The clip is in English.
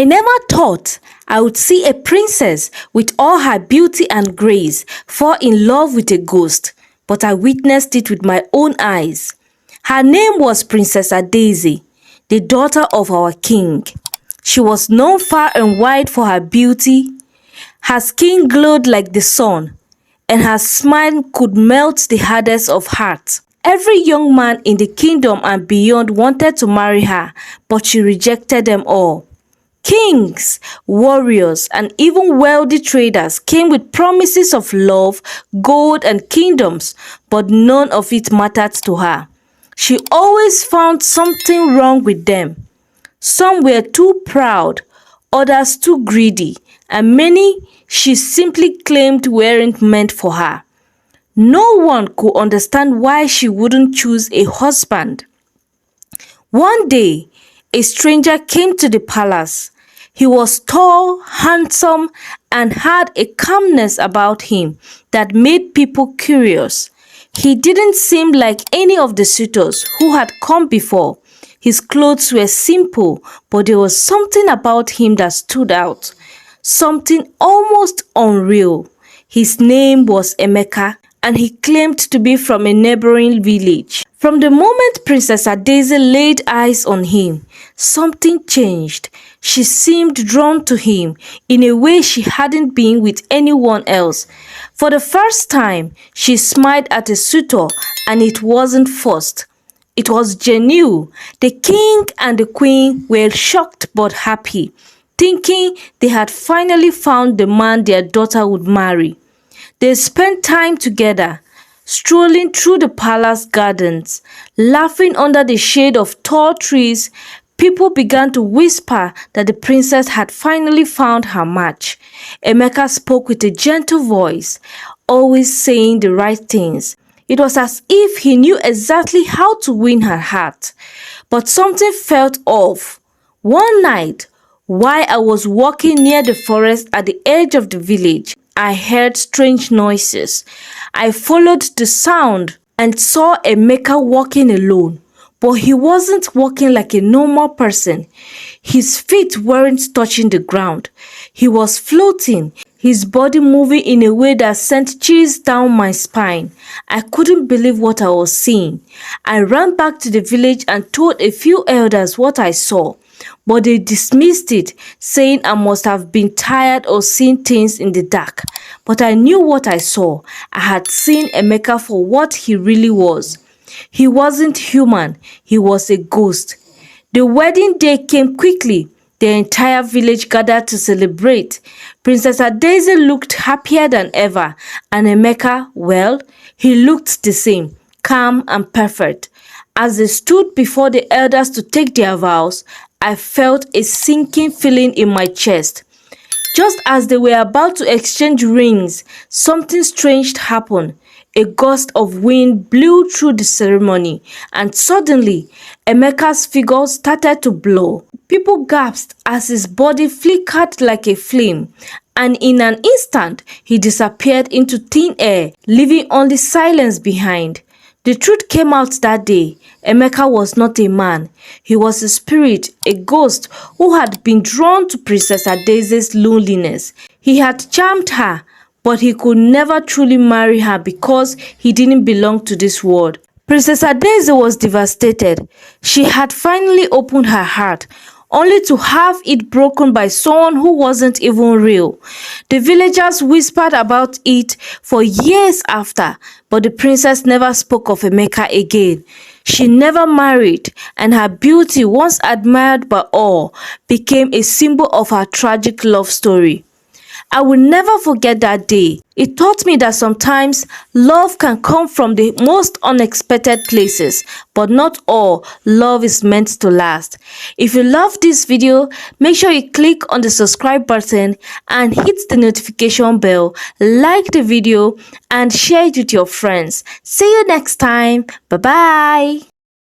I never thought I would see a princess with all her beauty and grace fall in love with a ghost, but I witnessed it with my own eyes. Her name was Princess Adaeze, the daughter of our king. She was known far and wide for her beauty. Her skin glowed like the sun, and her smile could melt the hardest of hearts. Every young man in the kingdom and beyond wanted to marry her, but she rejected them all. Kings, warriors, and even wealthy traders came with promises of love, gold, and kingdoms, but none of it mattered to her. She always found something wrong with them. Some were too proud, others too greedy, and many she simply claimed weren't meant for her. No one could understand why she wouldn't choose a husband. One day, a stranger came to the palace. He was tall, handsome, and had a calmness about him that made people curious. He didn't seem like any of the suitors who had come before. His clothes were simple, but there was something about him that stood out, something almost unreal. His name was Emeka, and he claimed to be from a neighboring village. From the moment Princess Adaeze laid eyes on him, something changed. She seemed drawn to him in a way she hadn't been with anyone else. For the first time, she smiled at a suitor, and it wasn't forced. It was genuine. The king and the queen were shocked but happy, thinking they had finally found the man their daughter would marry. They spent time together, strolling through the palace gardens, laughing under the shade of tall trees. People began to whisper that the princess had finally found her match. Emeka spoke with a gentle voice, always saying the right things. It was as if he knew exactly how to win her heart. But something felt off. One night, while I was walking near the forest at the edge of the village, I heard strange noises. I followed the sound and saw Emeka walking alone. But he wasn't walking like a normal person. His feet weren't touching the ground. He was floating, his body moving in a way that sent chills down my spine. I couldn't believe what I was seeing. I ran back to the village and told a few elders what I saw, but they dismissed it, saying I must have been tired or seen things in the dark. But I knew what I saw. I had seen Emeka for what he really was. He wasn't human, he was a ghost. The wedding day came quickly. The entire village gathered to celebrate. Princess Adaeze looked happier than ever, and Emeka, well, he looked the same, calm and perfect. As they stood before the elders to take their vows, I felt a sinking feeling in my chest. Just as they were about to exchange rings, something strange happened. A gust of wind blew through the ceremony, and suddenly, Emeka's figure started to blow. People gasped as his body flickered like a flame, and in an instant, he disappeared into thin air, leaving only silence behind. The truth came out that day. Emeka was not a man. He was a spirit, a ghost who had been drawn to Princess Adaeze's loneliness. He had charmed her, but he could never truly marry her because he didn't belong to this world. Princess Adaeze was devastated. She had finally opened her heart, only to have it broken by someone who wasn't even real. The villagers whispered about it for years after, but the princess never spoke of Emeka again. She never married, and her beauty, once admired by all, became a symbol of her tragic love story. I will never forget that day. It taught me that sometimes love can come from the most unexpected places, but not all love is meant to last. If you love this video, make sure you click on the subscribe button and hit the notification bell, like the video, and share it with your friends. See you next time. Bye-bye.